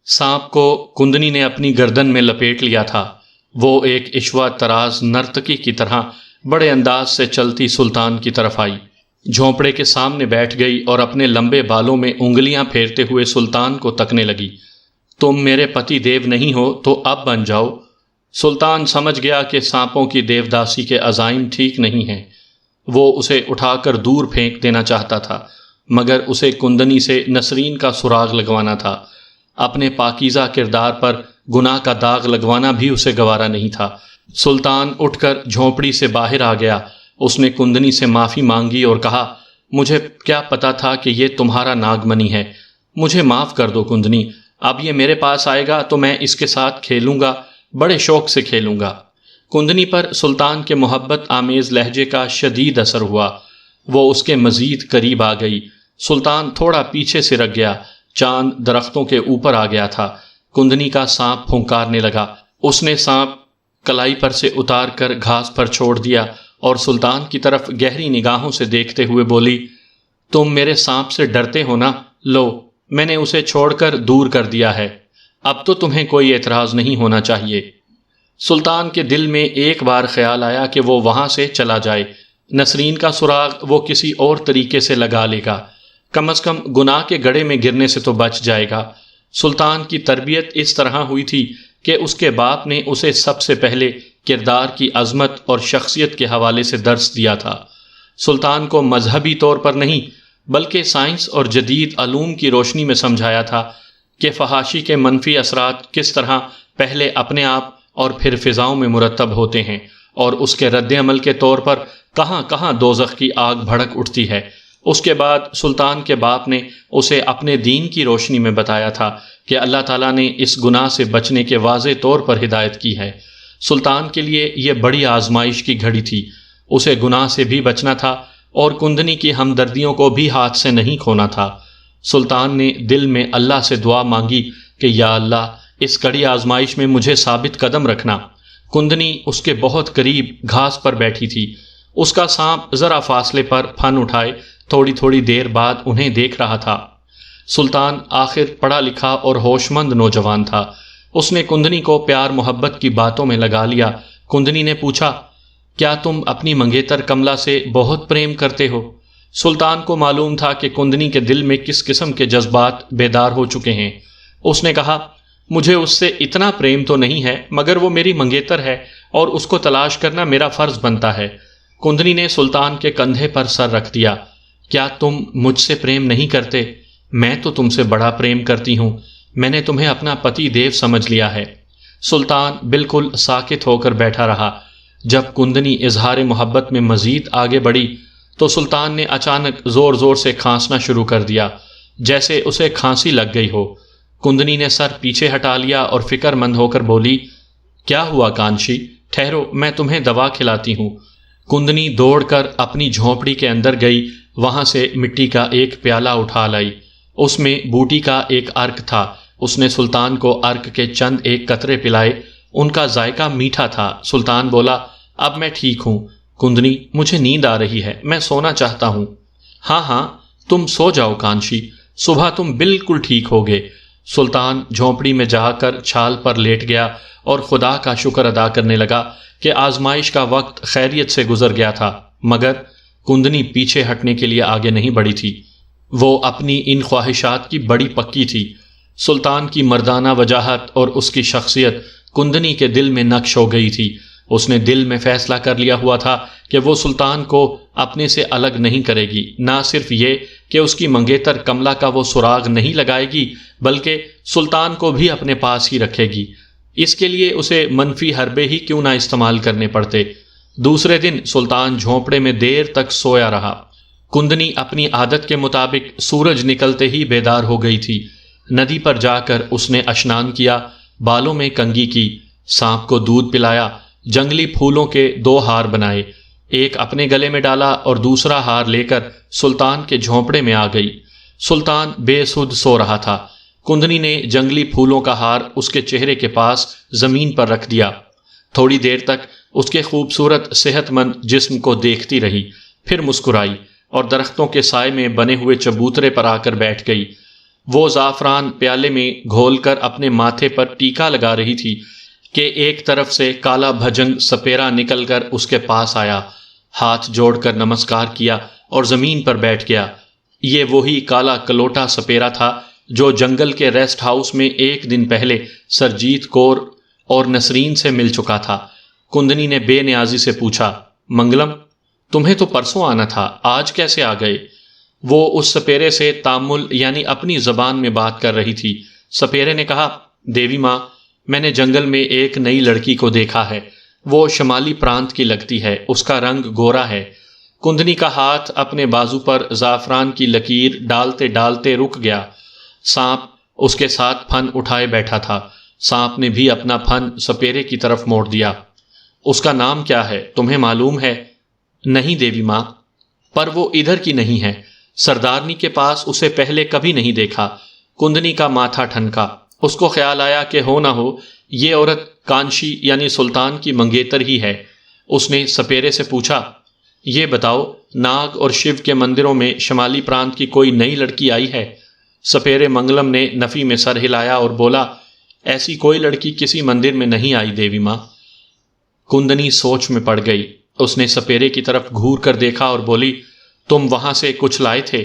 سانپ کو کندنی نے اپنی گردن میں لپیٹ لیا تھا۔ وہ ایک عشوہ تراز نرتکی کی طرح بڑے انداز سے چلتی سلطان کی طرف آئی، جھونپڑے کے سامنے بیٹھ گئی اور اپنے لمبے بالوں میں انگلیاں پھیرتے ہوئے سلطان کو تکنے لگی۔ تم میرے پتی دیو نہیں ہو تو اب بن جاؤ۔ سلطان سمجھ گیا کہ سانپوں کی دیوداسی کے عزائم ٹھیک نہیں ہیں۔ وہ اسے اٹھا کر دور پھینک دینا چاہتا تھا، مگر اسے کندنی سے نسرین کا سراغ لگوانا تھا۔ اپنے پاکیزہ کردار پر گناہ کا داغ لگوانا بھی اسے گوارا نہیں تھا۔ سلطان اٹھ کر جھونپڑی سے باہر آ گیا۔ اس نے کندنی سے معافی مانگی اور کہا، مجھے کیا پتا تھا کہ یہ تمہارا ناگمنی ہے، مجھے معاف کر دو کندنی۔ اب یہ میرے پاس آئے گا تو میں اس کے ساتھ کھیلوں گا، بڑے شوق سے کھیلوں گا۔ کندنی پر سلطان کے محبت آمیز لہجے کا شدید اثر ہوا۔ وہ اس کے مزید قریب آ گئی۔ سلطان تھوڑا پیچھے سے رک گیا۔ چاند درختوں کے اوپر آ گیا تھا۔ کندنی کا سانپ پھنکارنے لگا۔ اس نے سانپ کلائی پر سے اتار کر گھاس پر چھوڑ دیا اور سلطان کی طرف گہری نگاہوں سے دیکھتے ہوئے بولی، تم میرے سانپ سے ڈرتے ہو نا؟ لو، میں نے اسے چھوڑ کر دور کر دیا ہے، اب تو تمہیں کوئی اعتراض نہیں ہونا چاہیے۔ سلطان کے دل میں ایک بار خیال آیا کہ وہ وہاں سے چلا جائے، نسرین کا سراغ وہ کسی اور طریقے سے لگا لے گا، کم از کم گناہ کے گڑھے میں گرنے سے تو بچ جائے گا۔ سلطان کی تربیت اس طرح ہوئی تھی کہ اس کے باپ نے اسے سب سے پہلے کردار کی عظمت اور شخصیت کے حوالے سے درس دیا تھا۔ سلطان کو مذہبی طور پر نہیں بلکہ سائنس اور جدید علوم کی روشنی میں سمجھایا تھا کہ فحاشی کے منفی اثرات کس طرح پہلے اپنے آپ اور پھر فضاؤں میں مرتب ہوتے ہیں، اور اس کے رد عمل کے طور پر کہاں کہاں دوزخ کی آگ بھڑک اٹھتی ہے۔ اس کے بعد سلطان کے باپ نے اسے اپنے دین کی روشنی میں بتایا تھا کہ اللہ تعالیٰ نے اس گناہ سے بچنے کے واضح طور پر ہدایت کی ہے۔ سلطان کے لیے یہ بڑی آزمائش کی گھڑی تھی۔ اسے گناہ سے بھی بچنا تھا اور کندنی کی ہمدردیوں کو بھی ہاتھ سے نہیں کھونا تھا۔ سلطان نے دل میں اللہ سے دعا مانگی کہ یا اللہ، اس کڑی آزمائش میں مجھے ثابت قدم رکھنا۔ کندنی اس کے بہت قریب گھاس پر بیٹھی تھی۔ اس کا سانپ ذرا فاصلے پر پھن اٹھائے تھوڑی تھوڑی دیر بعد انہیں دیکھ رہا تھا۔ سلطان آخر پڑھا لکھا اور ہوش مند نوجوان تھا۔ اس نے کندنی کو پیار محبت کی باتوں میں لگا لیا۔ کندنی نے پوچھا، کیا تم اپنی منگیتر کملا سے بہت پریم کرتے ہو؟ سلطان کو معلوم تھا کہ کندنی کے دل میں کس قسم کے جذبات بیدار ہو چکے ہیں۔ اس نے کہا، مجھے اس سے اتنا پریم تو نہیں ہے، مگر وہ میری منگیتر ہے اور اس کو تلاش کرنا میرا فرض بنتا ہے۔ کندنی نے سلطان کے کندھے پر سر رکھ دیا۔ کیا تم مجھ سے پریم نہیں کرتے؟ میں تو تم سے بڑا پریم کرتی ہوں۔ میں نے تمہیں اپنا پتی دیو سمجھ لیا ہے۔ سلطان بالکل ساکت ہو کر بیٹھا رہا۔ جب کندنی اظہار محبت میں مزید آگے بڑھی تو سلطان نے اچانک زور زور سے کھانسنا شروع کر دیا، جیسے اسے کھانسی لگ گئی ہو۔ کندنی نے سر پیچھے ہٹا لیا اور فکر مند ہو کر بولی، کیا ہوا کانشی؟ ٹھہرو، میں تمہیں دوا کھلاتی ہوں۔ کندنی دوڑ کر اپنی جھونپڑی کے اندر گئی، وہاں سے مٹی کا ایک پیالہ اٹھا لائی۔ اس میں بوٹی کا ایک عرق تھا۔ اس نے سلطان کو عرق کے چند ایک قطرے پلائے۔ ان کا ذائقہ میٹھا تھا۔ سلطان بولا، اب میں ٹھیک ہوں۔ کندنی، مجھے نیند آ رہی ہے، میں سونا چاہتا ہوں۔ ہاں ہاں، تم سو جاؤ کانشی، صبح تم بالکل ٹھیک ہوگے۔ سلطان جھونپڑی میں جا کر چھال پر لیٹ گیا اور خدا کا شکر ادا کرنے لگا کہ آزمائش کا وقت خیریت سے گزر گیا تھا، مگر کندنی پیچھے ہٹنے کے لیے آگے نہیں بڑھی تھی۔ وہ اپنی ان خواہشات کی بڑی پکی تھی۔ سلطان کی مردانہ وجاہت اور اس کی شخصیت کندنی کے دل میں نقش ہو گئی تھی۔ اس نے دل میں فیصلہ کر لیا ہوا تھا کہ وہ سلطان کو اپنے سے الگ نہیں کرے گی۔ نہ صرف یہ کہ اس کی منگیتر کملا کا وہ سراغ نہیں لگائے گی، بلکہ سلطان کو بھی اپنے پاس ہی رکھے گی۔ اس کے لیے اسے منفی حربے ہی کیوں نہ استعمال کرنے پڑتے۔ دوسرے دن سلطان جھونپڑے میں دیر تک سویا رہا۔ کندنی اپنی عادت کے مطابق سورج نکلتے ہی بیدار ہو گئی تھی۔ ندی پر جا کر اس نے اشنان کیا، بالوں میں کنگھی کی، سانپ کو دودھ پلایا، جنگلی پھولوں کے 2 ہار بنائے، ایک اپنے گلے میں ڈالا اور دوسرا ہار لے کر سلطان کے جھونپڑے میں آ گئی۔ سلطان بے سدھ سو رہا تھا۔ کندنی نے جنگلی پھولوں کا ہار اس کے چہرے کے پاس زمین پر رکھ دیا۔ تھوڑی دیر تک اس کے خوبصورت صحت مند جسم کو دیکھتی رہی، پھر مسکرائی اور درختوں کے سائے میں بنے ہوئے چبوترے پر آ کر بیٹھ گئی۔ وہ زعفران پیالے میں گھول کر اپنے ماتھے پر ٹیکا لگا رہی تھی کہ ایک طرف سے کالا بھجنگ سپیرا نکل کر اس کے پاس آیا، ہاتھ جوڑ کر نمسکار کیا اور زمین پر بیٹھ گیا۔ یہ وہی کالا کلوٹا سپیرا تھا جو جنگل کے ریسٹ ہاؤس میں ایک دن پہلے سرجیت کور اور نسرین سے مل چکا تھا۔ کندنی نے بے نیازی سے پوچھا، منگلم، تمہیں تو پرسوں آنا تھا، آج کیسے آ گئے؟ وہ اس سپیرے سے تامل یعنی اپنی زبان میں بات کر رہی تھی۔ سپیرے نے کہا، دیوی ماں، میں نے جنگل میں ایک نئی لڑکی کو دیکھا ہے، وہ شمالی پرانت کی لگتی ہے، اس کا رنگ گورا ہے۔ کندنی کا ہاتھ اپنے بازو پر زعفران کی لکیر ڈالتے ڈالتے رک گیا۔ سانپ اس کے ساتھ پھن اٹھائے بیٹھا تھا۔ سانپ نے بھی اپنا پھن سپیرے کی طرف موڑ دیا۔ اس کا نام کیا ہے، تمہیں معلوم ہے؟ نہیں دیوی ماں، پر وہ ادھر کی نہیں ہے، سردارنی کے پاس اسے پہلے کبھی نہیں دیکھا۔ کندنی کا ماتھا ٹھنکا۔ اس کو خیال آیا کہ ہو نہ ہو یہ عورت کانشی یعنی سلطان کی منگیتر ہی ہے۔ اس نے سپیرے سے پوچھا، یہ بتاؤ، ناگ اور شیو کے مندروں میں شمالی پرانت کی کوئی نئی لڑکی آئی ہے؟ سپیرے منگلم نے نفی میں سر ہلایا اور بولا، ایسی کوئی لڑکی کسی مندر میں نہیں آئی دیوی ماں۔ کندنی سوچ میں پڑ گئی۔ اس نے سپیرے کی طرف گھور کر دیکھا اور بولی، تم وہاں سے کچھ لائے تھے؟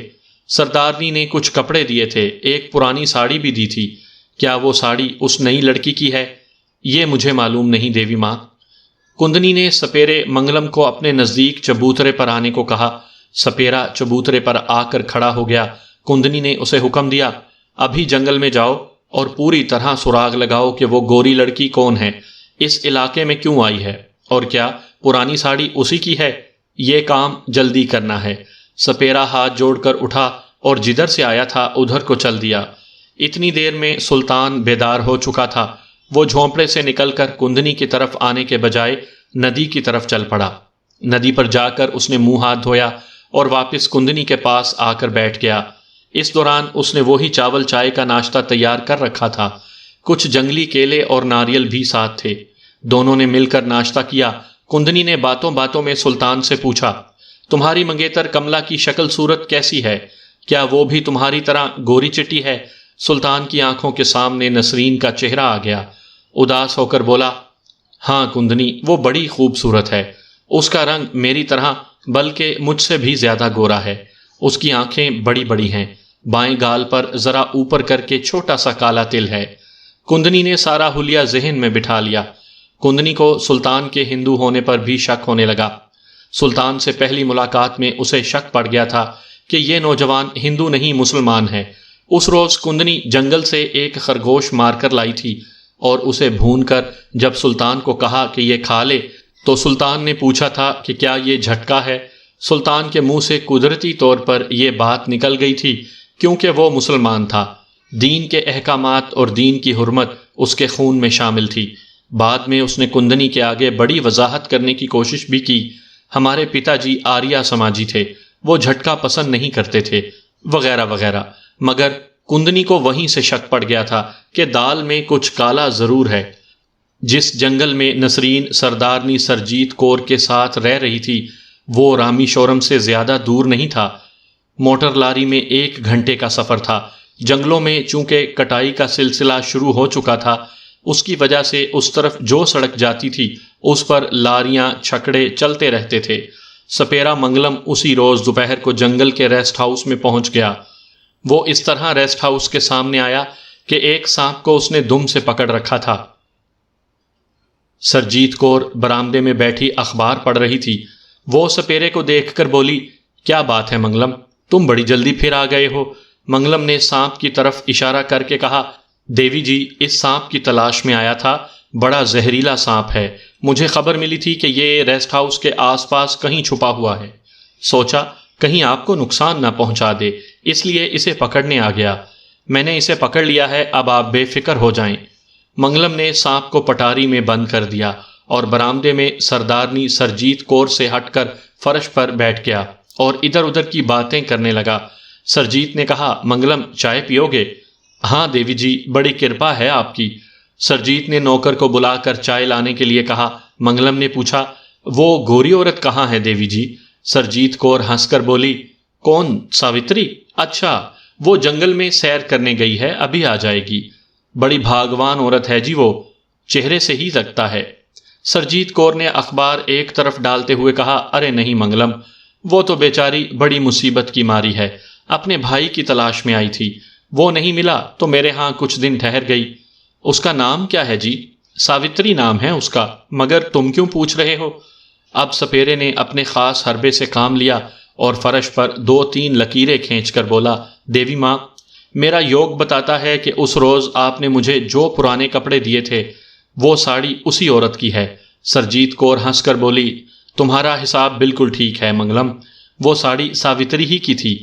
سردارنی نے کچھ کپڑے دیے تھے، ایک پرانی ساڑی بھی دی تھی۔ کیا وہ ساڑی اس نئی لڑکی کی ہے؟ یہ مجھے معلوم نہیں دیوی ماں۔ کندنی نے سپیرے منگلم کو اپنے نزدیک چبوترے پر آنے کو کہا۔ سپیرا چبوترے پر آ کر کھڑا ہو گیا۔ کندنی نے اسے حکم دیا، ابھی جنگل میں جاؤ اور پوری طرح سراغ لگاؤ کہ وہ گوری لڑکی کون ہے، اس علاقے میں کیوں آئی ہے، اور کیا پرانی ساڑی اسی کی ہے؟ یہ کام جلدی کرنا ہے۔ سپیرا ہاتھ جوڑ کر اٹھا اور جدھر سے آیا تھا ادھر کو چل دیا۔ اتنی دیر میں سلطان بیدار ہو چکا تھا۔ وہ جھونپڑے سے نکل کر کندنی کی طرف آنے کے بجائے ندی کی طرف چل پڑا۔ ندی پر جا کر اس نے منہ ہاتھ دھویا اور واپس کندنی کے پاس آ کر بیٹھ گیا۔ اس دوران اس نے وہی چاول چائے کا ناشتہ تیار کر رکھا تھا۔ کچھ جنگلی کیلے اور ناریل بھی ساتھ تھے۔ دونوں نے مل کر ناشتہ کیا۔ کندنی نے باتوں باتوں میں سلطان سے پوچھا، تمہاری منگیتر کملا کی شکل صورت کیسی ہے؟ کیا وہ بھی تمہاری طرح گوری چٹی ہے؟ سلطان کی آنکھوں کے سامنے نسرین کا چہرہ آ گیا۔ اداس ہو کر بولا، ہاں کندنی، وہ بڑی خوبصورت ہے۔ اس کا رنگ میری طرح بلکہ مجھ سے بھی زیادہ گورا ہے۔ اس کی آنکھیں بڑی بڑی ہیں، بائیں گال پر ذرا اوپر کر کے چھوٹا سا کالا تل ہے۔ کندنی نے سارا حلیہ ذہن میں بٹھا لیا۔ کندنی کو سلطان کے ہندو ہونے پر بھی شک ہونے لگا۔ سلطان سے پہلی ملاقات میں اسے شک پڑ گیا تھا کہ یہ نوجوان ہندو نہیں مسلمان ہے۔ اس روز کندنی جنگل سے ایک خرگوش مار کر لائی تھی اور اسے بھون کر جب سلطان کو کہا کہ یہ کھا لے تو سلطان نے پوچھا تھا کہ کیا یہ جھٹکا ہے؟ سلطان کے منہ سے قدرتی طور پر یہ بات نکل گئی تھی کیونکہ وہ مسلمان تھا۔ دین کے احکامات اور دین کی حرمت اس کے خون میں شامل تھی۔ بعد میں اس نے کندنی کے آگے بڑی وضاحت کرنے کی کوشش بھی کی۔ ہمارے پتا جی آریہ سماجی تھے، وہ جھٹکا پسند نہیں کرتے تھے، وغیرہ وغیرہ۔ مگر کندنی کو وہیں سے شک پڑ گیا تھا کہ دال میں کچھ کالا ضرور ہے۔ جس جنگل میں نسرین سردارنی سرجیت کور کے ساتھ رہ رہی تھی وہ رامی شورم سے زیادہ دور نہیں تھا۔ موٹر لاری میں 1 گھنٹے کا سفر تھا۔ جنگلوں میں چونکہ کٹائی کا سلسلہ شروع ہو چکا تھا، اس کی وجہ سے اس طرف جو سڑک جاتی تھی اس پر لاریاں چھکڑے چلتے رہتے تھے۔ سپیرا منگلم اسی روز دوپہر کو جنگل کے ریسٹ ہاؤس میں پہنچ گیا۔ وہ اس طرح ریسٹ ہاؤس کے سامنے آیا کہ ایک سانپ کو اس نے دم سے پکڑ رکھا تھا۔ سرجیت کور برآمدے میں بیٹھی اخبار پڑھ رہی تھی۔ وہ سپیرے کو دیکھ کر بولی، کیا بات ہے منگلم، تم بڑی جلدی پھر آ گئے ہو؟ منگلم نے سانپ کی طرف اشارہ کر کے کہا، دیوی جی، اس سانپ کی تلاش میں آیا تھا، بڑا زہریلا سانپ ہے۔ مجھے خبر ملی تھی کہ یہ ریسٹ ہاؤس کے آس پاس کہیں چھپا ہوا ہے۔ سوچا کہیں آپ کو نقصان نہ پہنچا دے، اس لیے اسے پکڑنے آ گیا۔ میں نے اسے پکڑ لیا ہے، اب آپ بے فکر ہو جائیں۔ منگلم نے سانپ کو پٹاری میں بند کر دیا اور برآمدے میں سردارنی سرجیت کور سے ہٹ کر فرش پر بیٹھ گیا اور ادھر ادھر کی باتیں کرنے لگا۔ سرجیت نے کہا، منگلم چائے پیو گے؟ ہاں دیوی جی، بڑی کرپا ہے آپ کی۔ سرجیت نے نوکر کو بلا کر چائے لانے کے لیے کہا۔ منگلم نے پوچھا، وہ گوری عورت کہاں ہے دیوی جی؟ سرجیت کور ہنس کر بولی، کون؟ ساوتری؟ اچھا، وہ جنگل میں سیر کرنے گئی ہے، ابھی آ جائے گی۔ بڑی بھاگوان عورت ہے جی، وہ چہرے سے ہی لگتا ہے۔ سرجیت کور نے اخبار ایک طرف ڈالتے ہوئے کہا، ارے نہیں منگلم، وہ تو بیچاری بڑی مصیبت کی ماری ہے، اپنے بھائی کی تلاش میں آئی تھی، وہ نہیں ملا تو میرے ہاں کچھ دن ٹھہر گئی۔ اس کا نام کیا ہے جی؟ ساوتری نام ہے اس کا، مگر تم کیوں پوچھ رہے ہو؟ اب سپیرے نے اپنے خاص حربے سے کام لیا اور فرش پر 2-3 لکیریں کھینچ کر بولا، دیوی ماں، میرا یوگ بتاتا ہے کہ اس روز آپ نے مجھے جو پرانے کپڑے دیے تھے وہ ساڑی اسی عورت کی ہے۔ سرجیت کور ہنس کر بولی، تمہارا حساب بالکل ٹھیک ہے منگلم، وہ ساڑی ساوتری ہی کی تھی۔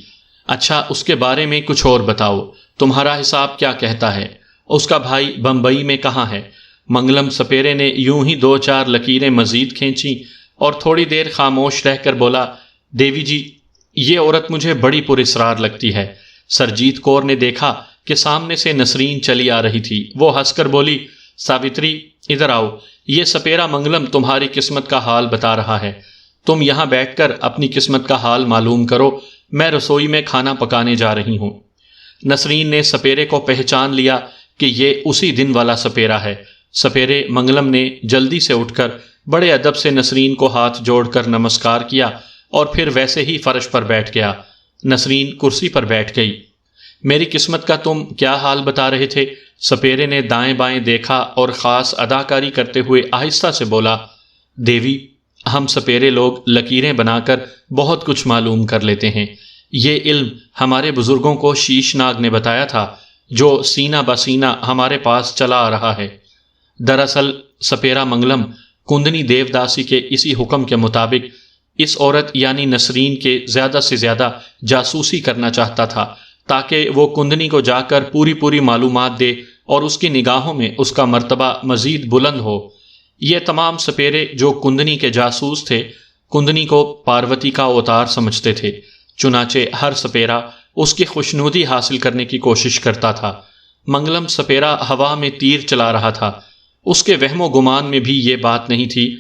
اچھا اس کے بارے میں کچھ اور بتاؤ، تمہارا حساب کیا کہتا ہے؟ اس کا بھائی بمبئی میں کہاں ہے؟ منگلم سپیرے نے یوں ہی 2-4 لکیریں مزید کھینچیں اور تھوڑی دیر خاموش رہ کر بولا، دیوی جی، یہ عورت مجھے بڑی پراسرار لگتی ہے۔ سرجیت کور نے دیکھا کہ سامنے سے نسرین چلی آ رہی تھی، وہ ہنس کر بولی، ساوتری ادھر آؤ، یہ سپیرا منگلم تمہاری قسمت کا حال بتا رہا ہے، تم یہاں بیٹھ کر اپنی قسمت کا حال معلوم کرو، میں رسوئی میں کھانا پکانے جا رہی ہوں۔ نسرین نے سپیرے کو پہچان لیا کہ یہ اسی دن والا سپیرا ہے۔ سپیرے منگلم نے جلدی سے اٹھ کر بڑے ادب سے نسرین کو ہاتھ جوڑ کر نمسکار کیا اور پھر ویسے ہی فرش پر بیٹھ گیا۔ نسرین کرسی پر بیٹھ گئی۔ میری قسمت کا تم کیا حال بتا رہے تھے؟ سپیرے نے دائیں بائیں دیکھا اور خاص اداکاری کرتے ہوئے آہستہ سے بولا، دیوی، ہم سپیرے لوگ لکیریں بنا کر بہت کچھ معلوم کر لیتے ہیں، یہ علم ہمارے بزرگوں کو شیش ناگ نے بتایا تھا جو سینہ بسینہ ہمارے پاس چلا آ رہا ہے۔ دراصل سپیرا منگلم کندنی دیو داسی کے اسی حکم کے مطابق اس عورت یعنی نسرین کے زیادہ سے زیادہ جاسوسی کرنا چاہتا تھا تاکہ وہ کندنی کو جا کر پوری معلومات دے اور اس کی نگاہوں میں اس کا مرتبہ مزید بلند ہو۔ یہ تمام سپیرے جو کندنی کے جاسوس تھے، کندنی کو پاروتی کا اوتار سمجھتے تھے، چنانچہ ہر سپیرا اس کی خوشنودی حاصل کرنے کی کوشش کرتا تھا۔ منگلم سپیرا ہوا میں تیر چلا رہا تھا، اس کے وہم و گمان میں بھی یہ بات نہیں تھی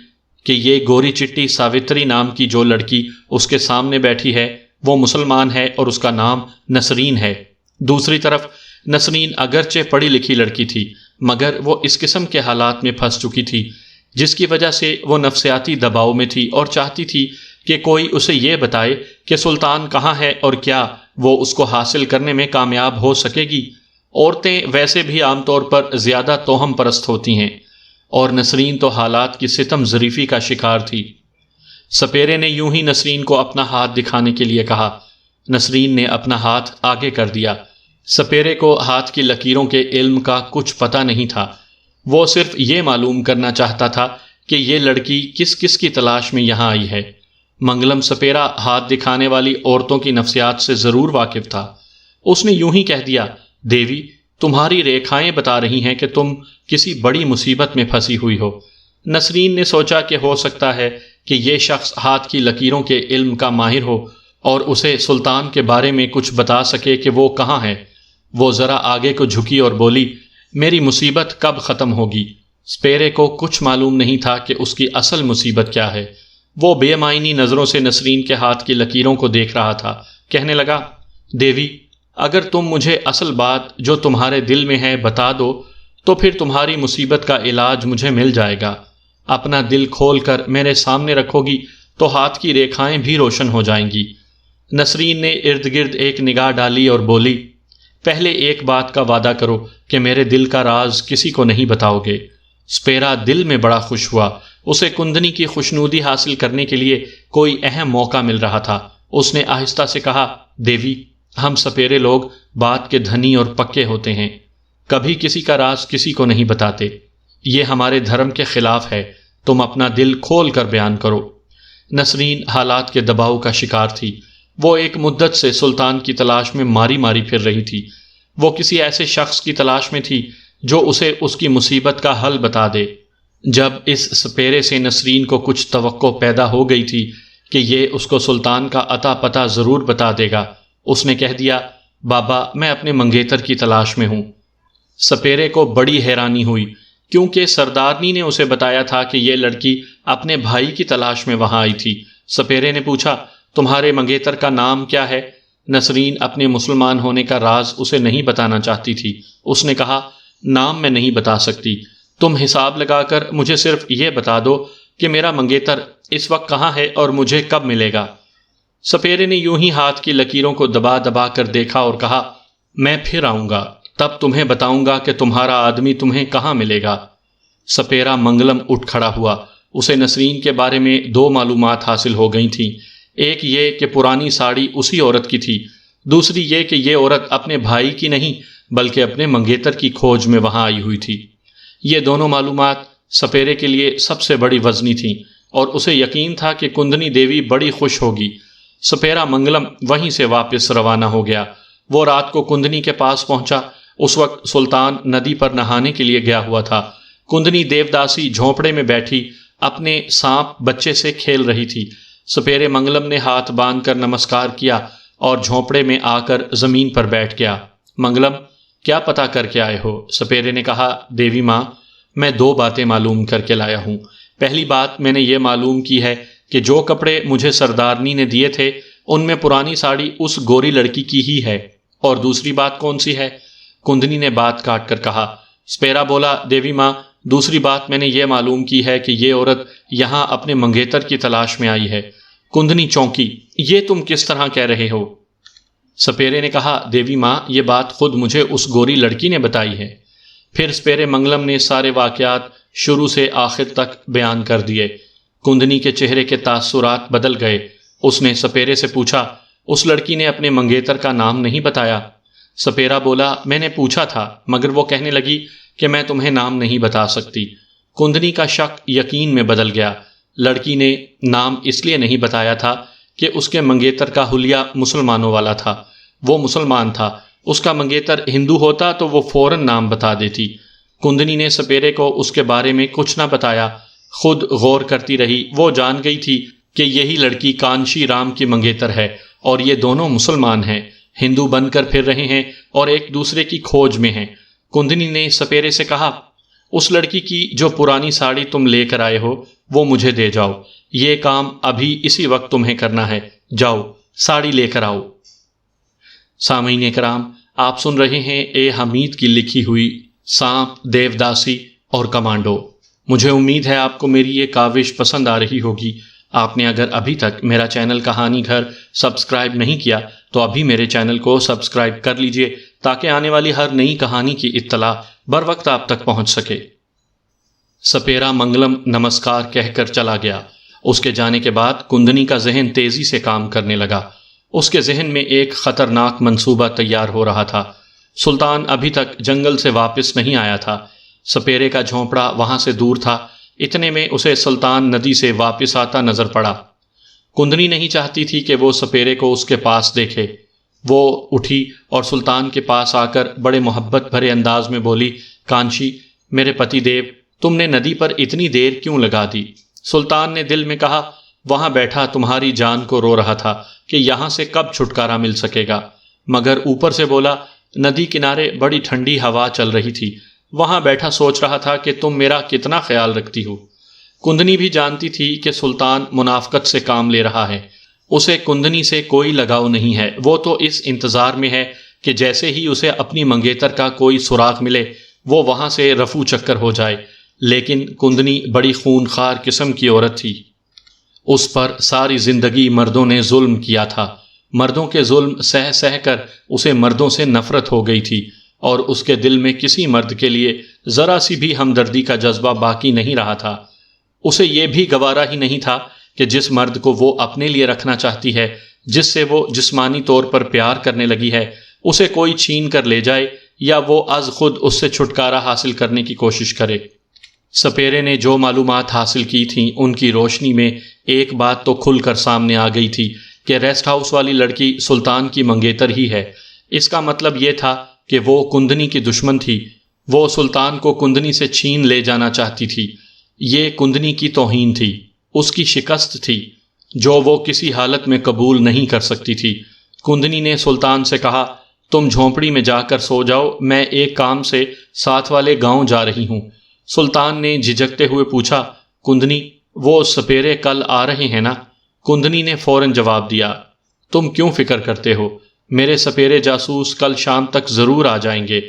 کہ یہ گوری چٹی ساوتری نام کی جو لڑکی اس کے سامنے بیٹھی ہے وہ مسلمان ہے اور اس کا نام نسرین ہے۔ دوسری طرف نسرین اگرچہ پڑھی لکھی لڑکی تھی مگر وہ اس قسم کے حالات میں پھنس چکی تھی جس کی وجہ سے وہ نفسیاتی دباؤ میں تھی اور چاہتی تھی کہ کوئی اسے یہ بتائے کہ سلطان کہاں ہے اور کیا وہ اس کو حاصل کرنے میں کامیاب ہو سکے گی۔ عورتیں ویسے بھی عام طور پر زیادہ توہم پرست ہوتی ہیں اور نسرین تو حالات کی ستم ظریفی کا شکار تھی۔ سپیرے نے یوں ہی نسرین کو اپنا ہاتھ دکھانے کے لیے کہا۔ نسرین نے اپنا ہاتھ آگے کر دیا۔ سپیرے کو ہاتھ کی لکیروں کے علم کا کچھ پتہ نہیں تھا، وہ صرف یہ معلوم کرنا چاہتا تھا کہ یہ لڑکی کس کس کی تلاش میں یہاں آئی ہے۔ منگلم سپیرا ہاتھ دکھانے والی عورتوں کی نفسیات سے ضرور واقف تھا۔ اس نے یوں ہی کہہ دیا، دیوی، تمہاری ریکھائیں بتا رہی ہیں کہ تم کسی بڑی مصیبت میں پھنسی ہوئی ہو۔ نسرین نے سوچا کہ ہو سکتا ہے کہ یہ شخص ہاتھ کی لکیروں کے علم کا ماہر ہو اور اسے سلطان کے بارے میں کچھ بتا سکے کہ وہ کہاں ہے۔ وہ ذرا آگے کو جھکی اور بولی، میری مصیبت کب ختم ہوگی؟ سپیرے کو کچھ معلوم نہیں تھا کہ اس کی اصل مصیبت کیا ہے۔ وہ بے معنی نظروں سے نسرین کے ہاتھ کی لکیروں کو دیکھ رہا تھا۔ کہنے لگا، دیوی، اگر تم مجھے اصل بات جو تمہارے دل میں ہے بتا دو تو پھر تمہاری مصیبت کا علاج مجھے مل جائے گا۔ اپنا دل کھول کر میرے سامنے رکھو گی تو ہاتھ کی ریکھائیں بھی روشن ہو جائیں گی۔ نسرین نے ارد گرد ایک نگاہ ڈالی اور بولی، پہلے ایک بات کا وعدہ کرو کہ میرے دل کا راز کسی کو نہیں بتاؤ گے۔ سپیرا دل میں بڑا خوش ہوا، اسے کندنی کی خوشنودی حاصل کرنے کے لیے کوئی اہم موقع مل رہا تھا۔ اس نے آہستہ سے کہا، دیوی، ہم سپیرے لوگ بات کے دھنی اور پکے ہوتے ہیں، کبھی کسی کا راز کسی کو نہیں بتاتے، یہ ہمارے دھرم کے خلاف ہے، تم اپنا دل کھول کر بیان کرو۔ نسرین حالات کے دباؤ کا شکار تھی، وہ ایک مدت سے سلطان کی تلاش میں ماری پھر رہی تھی، وہ کسی ایسے شخص کی تلاش میں تھی جو اسے اس کی مصیبت کا حل بتا دے۔ جب اس سپیرے سے نسرین کو کچھ توقع پیدا ہو گئی تھی کہ یہ اس کو سلطان کا عطا پتہ ضرور بتا دے گا، اس نے کہہ دیا، بابا، میں اپنے منگیتر کی تلاش میں ہوں۔ سپیرے کو بڑی حیرانی ہوئی کیونکہ سردارنی نے اسے بتایا تھا کہ یہ لڑکی اپنے بھائی کی تلاش میں وہاں آئی تھی۔ سپیرے نے پوچھا، تمہارے منگیتر کا نام کیا ہے؟ نسرین اپنے مسلمان ہونے کا راز اسے نہیں بتانا چاہتی تھی۔ اس نے کہا، نام میں نہیں بتا سکتی، تم حساب لگا کر مجھے صرف یہ بتا دو کہ میرا منگیتر اس وقت کہاں ہے اور مجھے کب ملے گا۔ سپیرے نے یوں ہی ہاتھ کی لکیروں کو دبا دبا کر دیکھا اور کہا، میں پھر آؤں گا، تب تمہیں بتاؤں گا کہ تمہارا آدمی تمہیں کہاں ملے گا۔ سپیرا منگلم اٹھ کھڑا ہوا۔ اسے نسرین کے بارے میں 2 معلومات حاصل ہو گئی تھیں۔ ایک یہ کہ پرانی ساڑی اسی عورت کی تھی، دوسری یہ کہ یہ عورت اپنے بھائی کی نہیں بلکہ اپنے منگیتر کی کھوج میں وہاں آئی ہوئی تھی۔ یہ دونوں معلومات سپیرے کے لیے سب سے بڑی وزنی تھیں اور اسے یقین تھا کہ کندنی دیوی بڑی خوش ہوگی۔ سپیرا منگلم وہیں سے واپس روانہ ہو گیا۔ وہ رات کو کندنی کے پاس پہنچا۔ اس وقت سلطان ندی پر نہانے کے لیے گیا ہوا تھا۔ کندنی دیوداسی جھونپڑے میں بیٹھی اپنے سانپ بچے سے کھیل رہی تھی۔ سپیرے منگلم نے ہاتھ باندھ کر نمسکار کیا اور جھونپڑے میں آ کر زمین پر بیٹھ گیا۔ منگلم، کیا پتہ کر کے آئے ہو؟ سپیرے نے کہا، دیوی ماں، میں 2 باتیں معلوم کر کے لایا ہوں۔ پہلی بات میں نے یہ معلوم کی ہے کہ جو کپڑے مجھے سردارنی نے دیے تھے ان میں پرانی ساڑی اس گوری لڑکی کی ہی ہے۔ اور دوسری بات کون سی ہے؟ کندنی نے بات کاٹ کر کہا۔ سپیرا بولا، دیوی ماں، دوسری بات میں نے یہ معلوم کی ہے کہ یہ عورت یہاں اپنے منگیتر کی تلاش میں آئی ہے۔ کندنی چونکی، یہ تم کس طرح کہہ رہے ہو؟ سپیرے نے کہا، دیوی ماں، یہ بات خود مجھے اس گوری لڑکی نے بتائی ہے۔ پھر سپیرے منگلم نے سارے واقعات شروع سے آخر تک بیان کر دیے۔ کندنی کے چہرے کے تاثرات بدل گئے۔ اس نے سپیرے سے پوچھا، اس لڑکی نے اپنے منگیتر کا نام نہیں بتایا؟ سپیرا بولا، میں نے پوچھا تھا مگر وہ کہنے لگی کہ میں تمہیں نام نہیں بتا سکتی۔ کندنی کا شک یقین میں بدل گیا۔ لڑکی نے نام اس لیے نہیں بتایا تھا کہ اس کے منگیتر کا حلیہ مسلمانوں والا تھا۔ وہ مسلمان تھا، اس کا منگیتر ہندو ہوتا تو وہ فوراً نام بتا دیتی۔ کندنی نے سپیرے کو اس کے بارے میں کچھ نہ بتایا، خود غور کرتی رہی۔ وہ جان گئی تھی کہ یہی لڑکی کانشی رام کی منگیتر ہے اور یہ دونوں مسلمان ہیں، ہندو بن کر پھر رہے ہیں اور ایک دوسرے کی کھوج میں ہیں۔ کندنی نے سپیرے سے کہا، اس لڑکی کی جو پرانی ساڑی تم لے کر آئے ہو وہ مجھے دے جاؤ۔ یہ کام ابھی اسی وقت تمہیں کرنا ہے۔ جاؤ، ساڑی لے کر آؤ۔ سامعین کرام، آپ سن رہے ہیں اے حمید کی لکھی ہوئی سانپ، دیوداسی اور کمانڈو۔ مجھے امید ہے آپ کو میری یہ کاوش پسند آ رہی ہوگی۔ آپ نے اگر ابھی تک میرا چینل کہانی گھر سبسکرائب نہیں کیا تو ابھی میرے چینل کو سبسکرائب کر لیجئے تاکہ آنے والی ہر نئی کہانی کی اطلاع بر وقت آپ تک پہنچ سکے۔ سپیرا منگلم نمسکار کہہ کر چلا گیا۔ اس کے جانے کے بعد کندنی کا ذہن تیزی سے کام کرنے لگا۔ اس کے ذہن میں ایک خطرناک منصوبہ تیار ہو رہا تھا۔ سلطان ابھی تک جنگل سے واپس نہیں آیا تھا۔ سپیرے کا جھونپڑا وہاں سے دور تھا۔ اتنے میں اسے سلطان ندی سے واپس آتا نظر پڑا۔ کندنی نہیں چاہتی تھی کہ وہ سپیرے کو اس کے پاس دیکھے۔ وہ اٹھی اور سلطان کے پاس آ کر بڑے محبت بھرے انداز میں بولی، کانشی، میرے پتی دیو، تم نے ندی پر اتنی دیر کیوں لگا دی؟ سلطان نے دل میں کہا، وہاں بیٹھا تمہاری جان کو رو رہا تھا کہ یہاں سے کب چھٹکارا مل سکے گا، مگر اوپر سے بولا، ندی کنارے بڑی ٹھنڈی ہوا چل رہی تھی، وہاں بیٹھا سوچ رہا تھا کہ تم میرا کتنا خیال رکھتی ہو۔ کندنی بھی جانتی تھی کہ سلطان منافقت سے کام لے رہا ہے۔ اسے کندنی سے کوئی لگاؤ نہیں ہے۔ وہ تو اس انتظار میں ہے کہ جیسے ہی اسے اپنی منگیتر کا کوئی سراغ ملے وہ وہاں سے رفو چکر ہو جائے۔ لیکن کندنی بڑی خونخوار قسم کی عورت تھی۔ اس پر ساری زندگی مردوں نے ظلم کیا تھا۔ مردوں کے ظلم سہ سہ کر اسے مردوں سے نفرت ہو گئی تھی اور اس کے دل میں کسی مرد کے لیے ذرا سی بھی ہمدردی کا جذبہ باقی نہیں رہا تھا۔ اسے یہ بھی گوارا ہی نہیں تھا کہ جس مرد کو وہ اپنے لیے رکھنا چاہتی ہے، جس سے وہ جسمانی طور پر پیار کرنے لگی ہے، اسے کوئی چھین کر لے جائے یا وہ از خود اس سے چھٹکارا حاصل کرنے کی کوشش کرے۔ سپیرے نے جو معلومات حاصل کی تھیں ان کی روشنی میں ایک بات تو کھل کر سامنے آ گئی تھی کہ ریسٹ ہاؤس والی لڑکی سلطان کی منگیتر ہی ہے۔ اس کا مطلب یہ تھا کہ وہ کندنی کی دشمن تھی۔ وہ سلطان کو کندنی سے چھین لے جانا چاہتی تھی۔ یہ کندنی کی توہین تھی، اس کی شکست تھی جو وہ کسی حالت میں قبول نہیں کر سکتی تھی۔ کندنی نے سلطان سے کہا، تم جھونپڑی میں جا کر سو جاؤ، میں ایک کام سے ساتھ والے گاؤں جا رہی ہوں۔ سلطان نے جھجکتے ہوئے پوچھا، کندنی، وہ سپیرے کل آ رہے ہیں نا؟ کندنی نے فوراً جواب دیا، تم کیوں فکر کرتے ہو؟ میرے سپیرے جاسوس کل شام تک ضرور آ جائیں گے،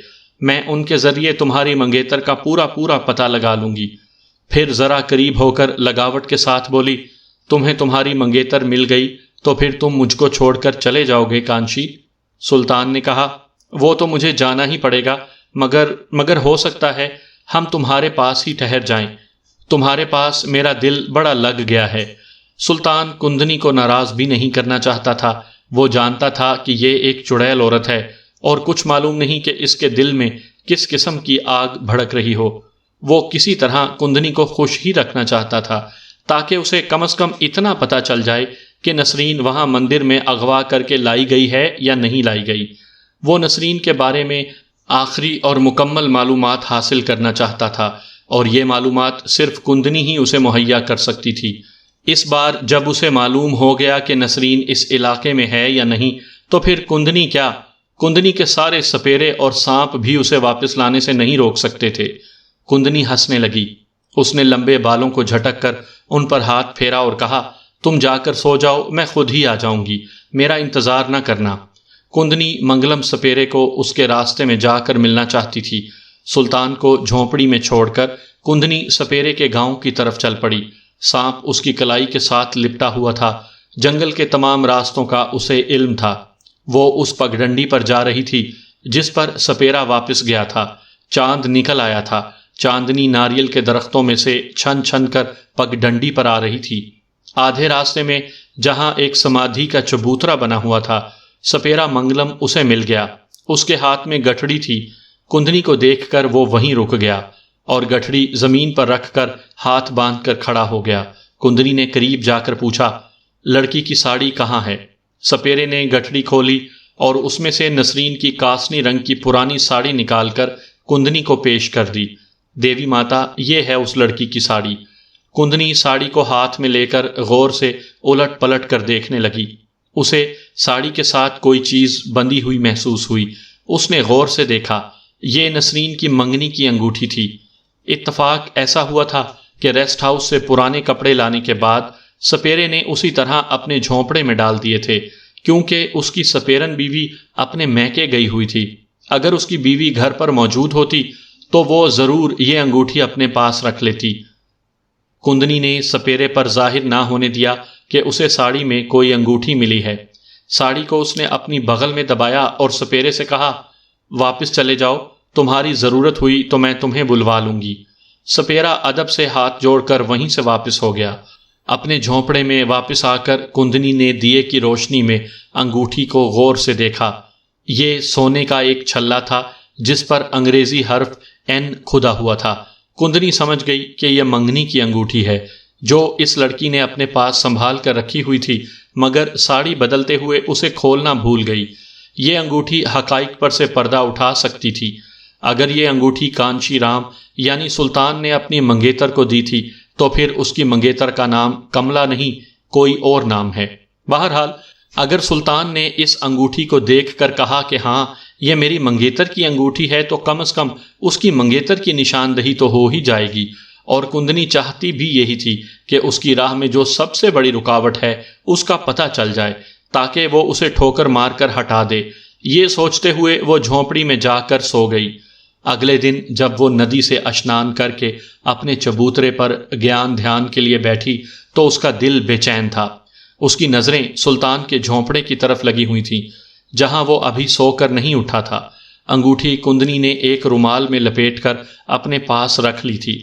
میں ان کے ذریعے تمہاری منگیتر کا پورا پتہ لگا لوں گی۔ پھر ذرا قریب ہو کر لگاوٹ کے ساتھ بولی، تمہیں تمہاری منگیتر مل گئی تو پھر تم مجھ کو چھوڑ کر چلے جاؤ گے کانچی؟ سلطان نے کہا، وہ تو مجھے جانا ہی پڑے گا، مگر ہو سکتا ہے ہم تمہارے پاس ہی ٹھہر جائیں، تمہارے پاس میرا دل بڑا لگ گیا ہے۔ سلطان کندنی کو ناراض بھی نہیں کرنا چاہتا تھا، وہ جانتا تھا کہ یہ ایک چڑیل عورت ہے اور کچھ معلوم نہیں کہ اس کے دل میں کس قسم کی آگ بھڑک رہی ہو۔ وہ کسی طرح کندنی کو خوش ہی رکھنا چاہتا تھا تاکہ اسے کم از کم اتنا پتہ چل جائے کہ نسرین وہاں مندر میں اغوا کر کے لائی گئی ہے یا نہیں لائی گئی۔ وہ نسرین کے بارے میں آخری اور مکمل معلومات حاصل کرنا چاہتا تھا اور یہ معلومات صرف کندنی ہی اسے مہیا کر سکتی تھی۔ اس بار جب اسے معلوم ہو گیا کہ نسرین اس علاقے میں ہے یا نہیں تو پھر کندنی کیا، کندنی کے سارے سپیرے اور سانپ بھی اسے واپس لانے سے نہیں روک سکتے تھے۔ کندنی ہنسنے لگی، اس نے لمبے بالوں کو جھٹک کر ان پر ہاتھ پھیرا اور کہا، تم جا کر سو جاؤ، میں خود ہی آ جاؤں گی، میرا انتظار نہ کرنا۔ کندنی منگلم سپیرے کو اس کے راستے میں جا کر ملنا چاہتی تھی۔ سلطان کو جھونپڑی میں چھوڑ کر کندنی سپیرے کے گاؤں کی طرف چل پڑی۔ سانپ اس کی کلائی کے ساتھ لپٹا ہوا تھا، جنگل کے تمام راستوں کا اسے علم تھا۔ وہ اس پگڈنڈی پر جا رہی تھی جس پر سپیرا واپس گیا تھا۔ چاند نکل آیا تھا، چاندنی ناریل کے درختوں میں سے چھن چھن کر پگڈنڈی پر آ رہی تھی۔ آدھے راستے میں جہاں ایک سمادھی کا چبوترا بنا ہوا تھا، سپیرا منگلم اسے مل گیا۔ اس کے ہاتھ میں گٹھڑی تھی۔ کندنی کو دیکھ کر وہ وہیں رک گیا اور گٹھڑی زمین پر رکھ کر ہاتھ باندھ کر کھڑا ہو گیا۔ کندنی نے قریب جا کر پوچھا، لڑکی کی ساڑی کہاں ہے؟ سپیرے نے گٹھڑی کھولی اور اس میں سے نسرین کی کاسنی رنگ کی پرانی ساڑی نکال کر کندنی کو پیش کر دی۔ دیوی ماتا، یہ ہے اس لڑکی کی ساڑی۔ کندنی ساڑی کو ہاتھ میں لے کر غور سے الٹ پلٹ کر دیکھنے لگی۔ اسے ساڑی کے ساتھ کوئی چیز بندھی ہوئی محسوس ہوئی۔ اس نے غور سے دیکھا، یہ نسرین کی منگنی کی انگوٹھی تھی۔ اتفاق ایسا ہوا تھا کہ ریسٹ ہاؤس سے پرانے کپڑے لانے کے بعد سپیرے نے اسی طرح اپنے جھونپڑے میں ڈال دیے تھے، کیونکہ اس کی سپیرن بیوی اپنے میکے گئی ہوئی تھی۔ اگر اس کی بیوی گھر پر موجود ہوتی تو وہ ضرور یہ انگوٹھی اپنے پاس رکھ لیتی۔ کندنی نے سپیرے پر ظاہر نہ ہونے دیا کہ اسے ساڑی میں کوئی انگوٹھی ملی ہے۔ ساڑی کو اس نے اپنی بغل میں دبایا اور سپیرے سے کہا، واپس چلے جاؤ، تمہاری ضرورت ہوئی تو میں تمہیں بلوا لوں گی۔ سپیرا ادب سے ہاتھ جوڑ کر وہیں سے واپس ہو گیا۔ اپنے جھونپڑے میں واپس آ کر کندنی نے دیے کی روشنی میں انگوٹھی کو غور سے دیکھا۔ یہ سونے کا ایک چھلا تھا جس پر انگریزی حرف این کھدا ہوا تھا۔ کندنی سمجھ گئی کہ یہ منگنی کی انگوٹھی ہے جو اس لڑکی نے اپنے پاس سنبھال کر رکھی ہوئی تھی، مگر ساڑی بدلتے ہوئے اسے کھولنا بھول گئی۔ یہ انگوٹھی حقائق پر سے پردہ اٹھا سکتی تھی۔ اگر یہ انگوٹھی کانچی رام یعنی سلطان نے اپنی منگیتر کو دی تھی تو پھر اس کی منگیتر کا نام کملا نہیں، کوئی اور نام ہے۔ بہرحال اگر سلطان نے اس انگوٹھی کو دیکھ کر کہا کہ ہاں یہ میری منگیتر کی انگوٹھی ہے تو کم از کم اس کی منگیتر کی نشاندہی تو ہو ہی جائے گی، اور کندنی چاہتی بھی یہی تھی کہ اس کی راہ میں جو سب سے بڑی رکاوٹ ہے اس کا پتہ چل جائے تاکہ وہ اسے ٹھوکر مار کر ہٹا دے۔ یہ سوچتے ہوئے وہ جھونپڑی میں جا کر سو گئی۔ اگلے دن جب وہ ندی سے اشنان کر کے اپنے چبوترے پر گیان دھیان کے لیے بیٹھی تو اس کا دل بے چین تھا۔ اس کی نظریں سلطان کے جھونپڑے کی طرف لگی ہوئی تھیں جہاں وہ ابھی سو کر نہیں اٹھا تھا۔ انگوٹھی کندنی نے ایک رومال میں لپیٹ کر اپنے پاس رکھ لی تھی۔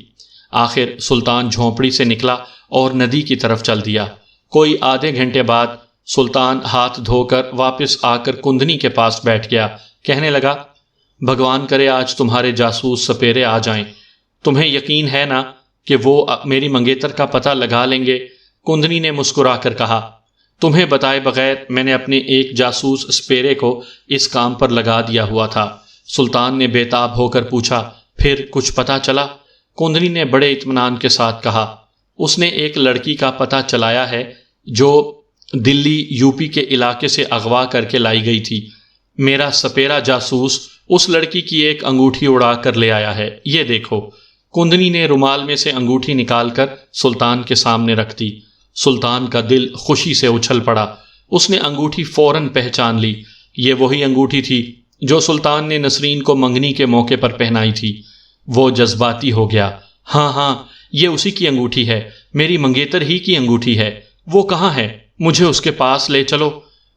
آخر سلطان جھونپڑی سے نکلا اور ندی کی طرف چل دیا۔ کوئی آدھے گھنٹے بعد سلطان ہاتھ دھو کر واپس آ کر کندنی کے پاس بیٹھ گیا۔ کہنے لگا، بھگوان کرے آج تمہارے جاسوس سپیرے آ جائیں۔ تمہیں یقین ہے نا کہ وہ میری منگیتر کا پتہ لگا لیں گے؟ کندنی نے مسکرا کر کہا، تمہیں بتائے بغیر میں نے اپنے ایک جاسوس سپیرے کو اس کام پر لگا دیا ہوا تھا۔ سلطان نے بے تاب ہو کر پوچھا، پھر کچھ پتہ چلا؟ کندنی نے بڑے اطمینان کے ساتھ کہا، اس نے ایک لڑکی کا پتہ چلایا ہے جو دلی یو پی کے علاقے سے اغوا کر کے لائی گئی تھی۔ میرا سپیرا جاسوس اس لڑکی کی ایک انگوٹھی اڑا کر لے آیا ہے، یہ دیکھو۔ کندنی نے رومال میں سے انگوٹھی نکال کر سلطان کے سامنے رکھ دی۔ سلطان کا دل خوشی سے اچھل پڑا۔ اس نے انگوٹھی فوراً پہچان لی۔ یہ وہی انگوٹھی تھی جو سلطان نے نسرین کو منگنی کے موقع پر پہنائی تھی۔ وہ جذباتی ہو گیا۔ ہاں ہاں، یہ اسی کی انگوٹھی ہے، میری منگیتر ہی کی انگوٹھی ہے۔ وہ کہاں ہے؟ مجھے اس کے پاس لے چلو۔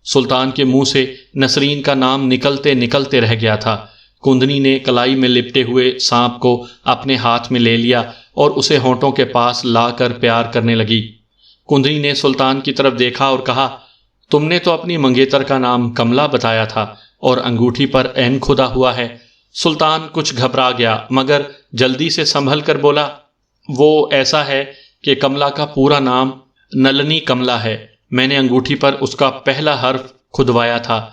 سلطان کے منہ سے نسرین کا نام نکلتے نکلتے رہ گیا تھا۔ کندنی نے کلائی میں لپٹے ہوئے سانپ کو اپنے ہاتھ میں لے لیا اور اسے ہونٹوں کے پاس لا کر پیار کرنے لگی۔ کندنی نے سلطان کی طرف دیکھا اور کہا، تم نے تو اپنی منگیتر کا نام کملا بتایا تھا اور انگوٹھی پر عین کھدا ہوا ہے۔ سلطان کچھ گھبرا گیا مگر جلدی سے سنبھل کر بولا، وہ ایسا ہے کہ کملا کا پورا نام نلنی کملا ہے۔ میں نے انگوٹھی پر اس کا پہلا حرف کھدوایا تھا۔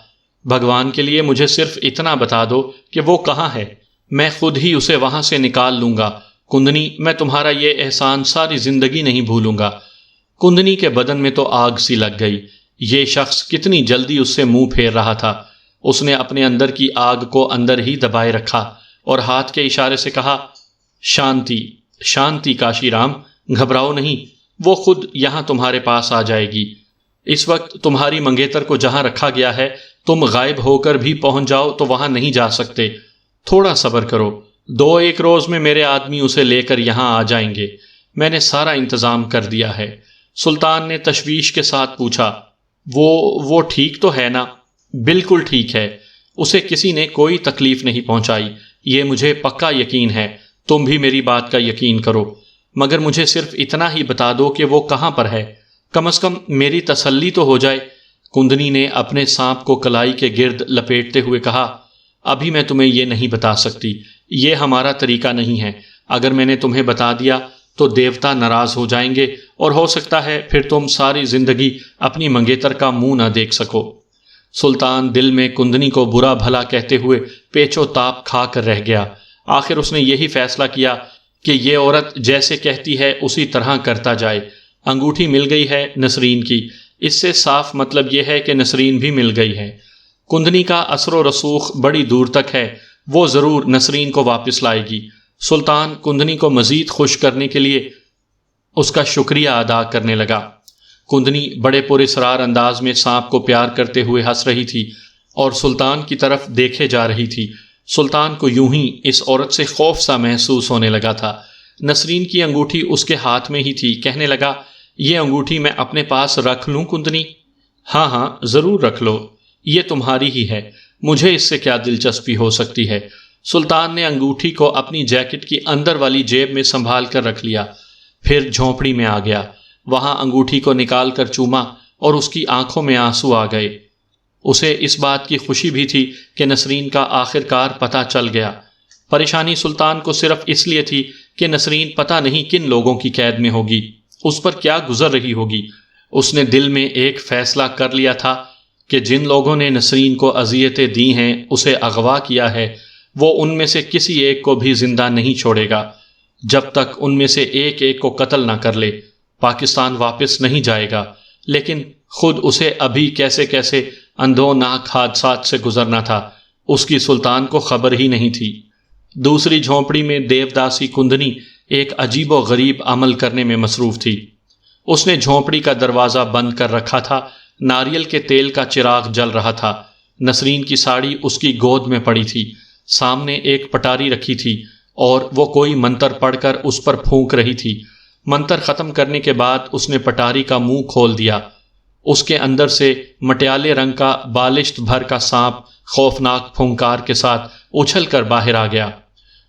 بھگوان کے لیے مجھے صرف اتنا بتا دو کہ وہ کہاں ہے، میں خود ہی اسے وہاں سے نکال لوں گا۔ کندنی، میں تمہارا یہ احسان ساری زندگی نہیں بھولوں گا۔ کندنی کے بدن میں تو آگ سی لگ گئی۔ یہ شخص کتنی جلدی اس سے منہ پھیر رہا تھا۔ اس نے اپنے اندر کی آگ کو اندر ہی دبائے رکھا اور ہاتھ کے اشارے سے کہا، شانتی شانتی کاشی رام، گھبراؤ نہیں، وہ خود یہاں تمہارے پاس آ جائے گی۔ اس وقت تمہاری منگیتر کو جہاں رکھا گیا ہے تم غائب ہو کر بھی پہنچ جاؤ تو وہاں نہیں جا سکتے۔ تھوڑا صبر کرو، 2-1 روز میں میرے آدمی اسے لے کر یہاں آ جائیں گے۔ میں نے سارا انتظام کر دیا ہے۔ سلطان نے تشویش کے ساتھ پوچھا، وہ ٹھیک تو ہے نا؟ بالکل ٹھیک ہے، اسے کسی نے کوئی تکلیف نہیں پہنچائی، یہ مجھے پکا یقین ہے۔ تم بھی میری بات کا یقین کرو، مگر مجھے صرف اتنا ہی بتا دو کہ وہ کہاں پر ہے، کم از کم میری تسلی تو ہو جائے۔ کندنی نے اپنے سانپ کو کلائی کے گرد لپیٹتے ہوئے کہا، ابھی میں تمہیں یہ نہیں بتا سکتی، یہ ہمارا طریقہ نہیں ہے۔ اگر میں نے تمہیں بتا دیا تو دیوتا ناراض ہو جائیں گے اور ہو سکتا ہے پھر تم ساری زندگی اپنی منگیتر کا منہ نہ دیکھ سکو۔ سلطان دل میں کندنی کو برا بھلا کہتے ہوئے پیچ و تاب کھا کر رہ گیا۔ آخر اس نے یہی فیصلہ کیا کہ یہ عورت جیسے کہتی ہے اسی طرح کرتا جائے۔ انگوٹھی مل گئی ہے نسرین کی، اس سے صاف مطلب یہ ہے کہ نسرین بھی مل گئی ہے۔ کندنی کا اثر و رسوخ بڑی دور تک ہے، وہ ضرور نسرین کو واپس لائے گی۔ سلطان کندنی کو مزید خوش کرنے کے لیے اس کا شکریہ ادا کرنے لگا۔ کندنی بڑے پراسرار انداز میں سانپ کو پیار کرتے ہوئے ہنس رہی تھی اور سلطان کی طرف دیکھے جا رہی تھی۔ سلطان کو یوں ہی اس عورت سے خوف سا محسوس ہونے لگا تھا۔ نسرین کی انگوٹھی اس کے ہاتھ میں ہی تھی۔ کہنے لگا، یہ انگوٹھی میں اپنے پاس رکھ لوں کندنی؟ ہاں ہاں ضرور رکھ لو، یہ تمہاری ہی ہے، مجھے اس سے کیا دلچسپی ہو سکتی ہے۔ سلطان نے انگوٹھی کو اپنی جیکٹ کی اندر والی جیب میں سنبھال کر رکھ لیا، پھر جھونپڑی میں آ گیا۔ وہاں انگوٹھی کو نکال کر چوما اور اس کی آنکھوں میں آنسو آ گئے۔ اسے اس بات کی خوشی بھی تھی کہ نسرین کا آخر کار پتہ چل گیا۔ پریشانی سلطان کو صرف اس لیے تھی کہ نسرین پتہ نہیں کن لوگوں کی قید میں ہوگی، اس پر کیا گزر رہی ہوگی۔ اس نے دل میں ایک فیصلہ کر لیا تھا کہ جن لوگوں نے نسرین کو اذیتیں دی ہیں، اسے اغوا کیا ہے، وہ ان میں سے کسی ایک کو بھی زندہ نہیں چھوڑے گا جب تک ان میں سے ایک ایک کو قتل نہ کر لے۔ پاکستان واپس نہیں جائے گا، لیکن خود اسے ابھی کیسے کیسے اندھوناک حادثات سے گزرنا تھا، اس کی سلطان کو خبر ہی نہیں تھی۔ دوسری جھونپڑی میں دیوداسی کندنی ایک عجیب و غریب عمل کرنے میں مصروف تھی۔ اس نے جھونپڑی کا دروازہ بند کر رکھا تھا، ناریل کے تیل کا چراغ جل رہا تھا، نسرین کی ساڑی اس کی گود میں پڑی تھی، سامنے ایک پٹاری رکھی تھی اور وہ کوئی منتر پڑھ کر اس پر پھونک رہی تھی۔ منتر ختم کرنے کے بعد اس نے پٹاری کا منہ کھول دیا۔ اس کے اندر سے مٹیالے رنگ کا بالشت بھر کا سانپ خوفناک پھونکار کے ساتھ اچھل کر باہر آ گیا۔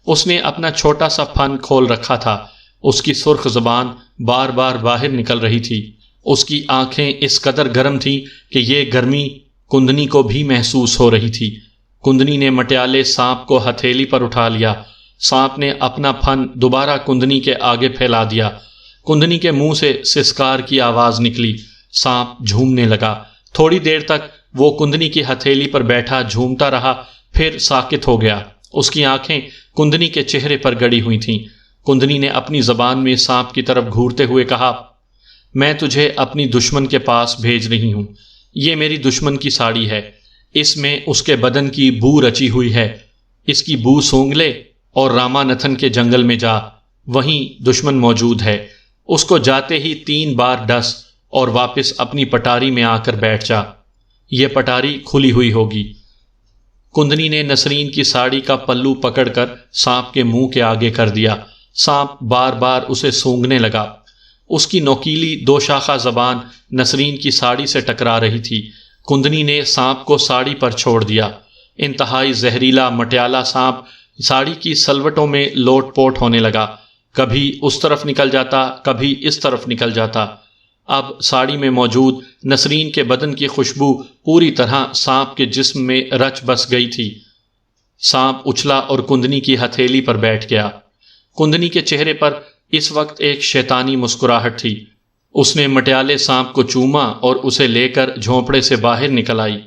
اس نے اپنا چھوٹا سا پھن کھول رکھا تھا، اس کی سرخ زبان بار بار باہر نکل رہی تھی، اس کی آنکھیں اس قدر گرم تھیں کہ یہ گرمی کندنی کو بھی محسوس ہو رہی تھی۔ کندنی نے مٹیالے سانپ کو ہتھیلی پر اٹھا لیا۔ سانپ نے اپنا پھن دوبارہ کندنی کے آگے پھیلا دیا۔ کندنی کے منہ سے سسکار کی آواز نکلی، سانپ جھومنے لگا۔ تھوڑی دیر تک وہ کندنی کی ہتھیلی پر بیٹھا جھومتا رہا، پھر ساکت ہو گیا۔ اس کی آنکھیں کندنی کے چہرے پر گڑی ہوئی تھیں۔ کندنی نے اپنی زبان میں سانپ کی طرف گھورتے ہوئے کہا، میں تجھے اپنی دشمن کے پاس بھیج رہی ہوں۔ یہ میری دشمن کی ساڑی ہے، اس میں اس کے بدن کی بو رچی ہوئی ہے، اس کی بو سونگھ لے اور رامانتھن کے جنگل میں جا، وہیں دشمن موجود ہے، اس کو جاتے ہی 3 بار ڈس اور واپس اپنی پٹاری میں آ کر بیٹھ جا۔ یہ پٹاری کھلی ہوئی ہوگی۔ کندنی نے نسرین کی ساڑی کا پلو پکڑ کر سانپ کے منہ کے آگے کر دیا۔ سانپ بار بار اسے سونگھنے لگا۔ اس کی نوکیلی 2 شاخہ زبان نسرین کی ساڑی سے ٹکرا رہی تھی۔ کندنی نے سانپ کو ساڑی پر چھوڑ دیا۔ انتہائی زہریلا مٹیالہ سانپ ساڑی کی سلوٹوں میں لوٹ پوٹ ہونے لگا، کبھی اس طرف نکل جاتا، کبھی اس طرف نکل جاتا۔ اب ساڑی میں موجود نسرین کے بدن کی خوشبو پوری طرح سانپ کے جسم میں رچ بس گئی تھی۔ سانپ اچھلا اور کندنی کی ہتھیلی پر بیٹھ گیا۔ کندنی کے چہرے پر اس وقت ایک شیطانی مسکراہٹ تھی۔ اس نے مٹیالے سانپ کو چوما اور اسے لے کر جھونپڑے سے باہر نکل آئی۔